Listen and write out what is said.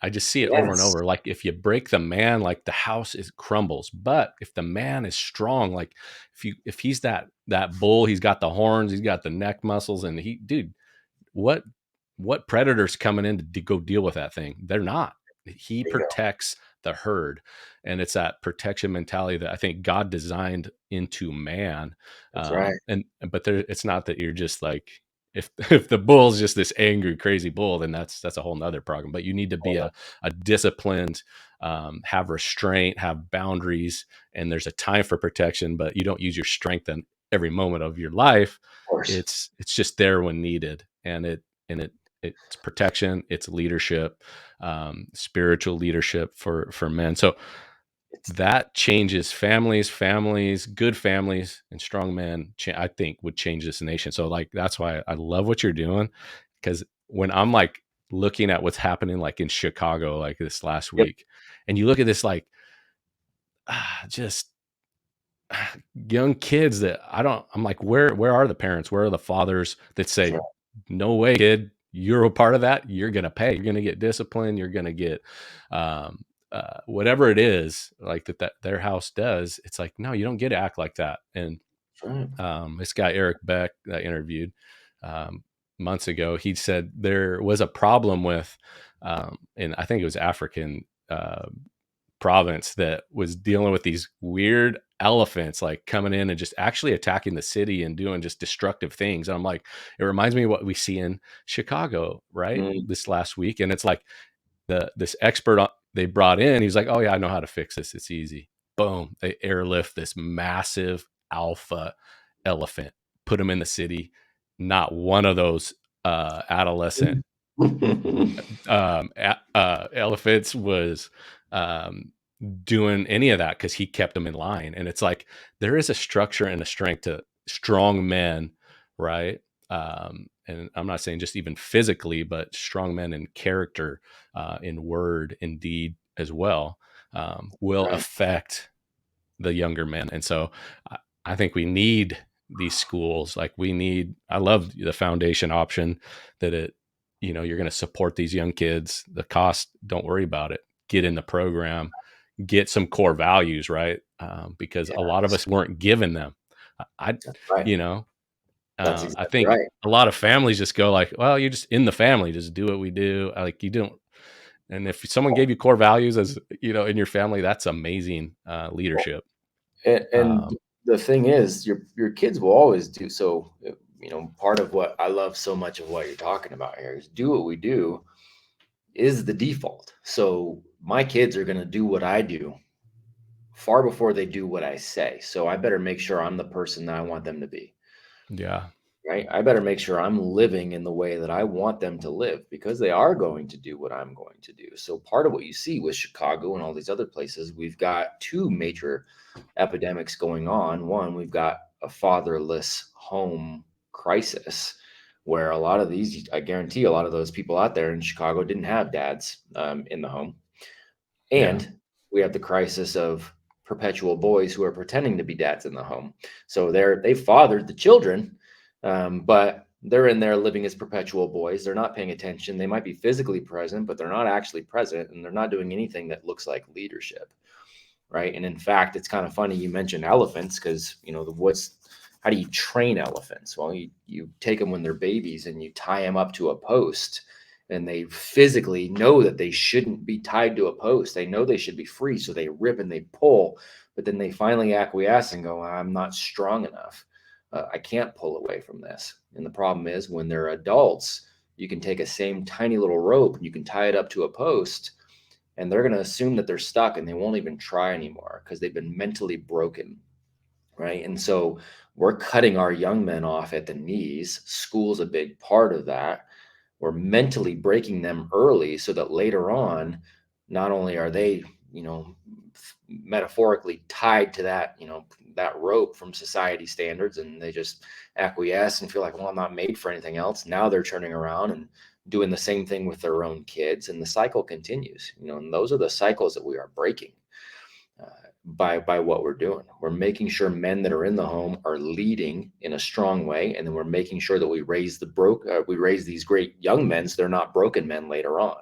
I just see it over and Yes. over. Like if you break the man, like the house is crumbles. But if the man is strong, like if he's that bull, he's got the horns, he's got the neck muscles, and dude, what predators coming in to go deal with that thing? They're not. He There you go. protects the herd, and it's that protection mentality that I think God designed into man. That's right. But it's not that you're just like, if the bull's just this angry crazy bull, then that's a whole nother problem. But you need to be Hold on. a disciplined, have restraint, have boundaries, and there's a time for protection, but you don't use your strength in every moment of your life. Of course. It's just there when needed, and it's protection, it's leadership, spiritual leadership for men. So It's that changes families, good families, and strong men. I think would change this nation. So like that's why I love what you're doing, because when I'm like looking at what's happening like in Chicago like this last yep. week, and you look at this like just young kids that I'm like, where are the parents? Where are the fathers that That's say, right. no way, kid, you're a part of that. You're going to pay, you're going to get discipline. You're going to get, whatever it is like that their house does. It's like, no, you don't get to act like that. And, That's right. this guy, Eric Beck, that I interviewed, months ago, he said there was a problem with, and I think it was African, province that was dealing with these weird elephants like coming in and just actually attacking the city and doing just destructive things. And I'm like, it reminds me of what we see in Chicago, right? Mm. This last week. And it's like this expert they brought in, he's like, oh yeah, I know how to fix this. It's easy. Boom. They airlift this massive alpha elephant, put him in the city. Not one of those adolescent elephants was um, doing any of that because he kept them in line. And it's like there is a structure and a strength to strong men, right? And I'm not saying just even physically, but strong men in character, in word, in deed as well, will Right. affect the younger men. And so I, I think we need these schools. Like I love the foundation option that you're going to support these young kids. The cost, don't worry about it. Get in the program, get some core values, right? Because a lot of Yes. us weren't given them. I, That's right. you know, That's I exactly think right. a lot of families just go like, well, you're just in the family, just do what we do. Like you don't. And if someone gave you core values as in your family, that's amazing leadership. And Um, the thing is, your kids will always do so. Part of what I love so much of what you're talking about here is do what we do is the default. So my kids are going to do what I do far before they do what I say. So I better make sure I'm the person that I want them to be. yeah, Right? I better make sure I'm living in the way that I want them to live because they are going to do what I'm going to do. So part of what you see with Chicago and all these other places, we've got two major epidemics going on. One, we've got a fatherless home crisis where a lot of these, I guarantee a lot of those people out there in Chicago didn't have dads in the home. yeah, And we have the crisis of perpetual boys who are pretending to be dads in the home. So they fathered the children, but they're in there living as perpetual boys. They're not paying attention. They might be physically present, but they're not actually present, and they're not doing anything that looks like leadership, right? And in fact, it's kind of funny you mentioned elephants because how do you train elephants? Well, you take them when they're babies and you tie them up to a post, and they physically know that they shouldn't be tied to a post. They know they should be free, so they rip and they pull, but then they finally acquiesce and go, I'm not strong enough. I can't pull away from this. And the problem is when they're adults, you can take a same tiny little rope and you can tie it up to a post, and they're going to assume that they're stuck and they won't even try anymore because they've been mentally broken, right? And so we're cutting our young men off at the knees. School's a big part of that. We're mentally breaking them early so that later on, not only are they, metaphorically tied to that rope from society standards, and they just acquiesce and feel like, well, I'm not made for anything else. Now they're turning around and doing the same thing with their own kids, and the cycle continues, and those are the cycles that we are breaking uh, by what we're doing. We're making sure men that are in the home are leading in a strong way, and then we're making sure that we raise these great young men so they're not broken men later on.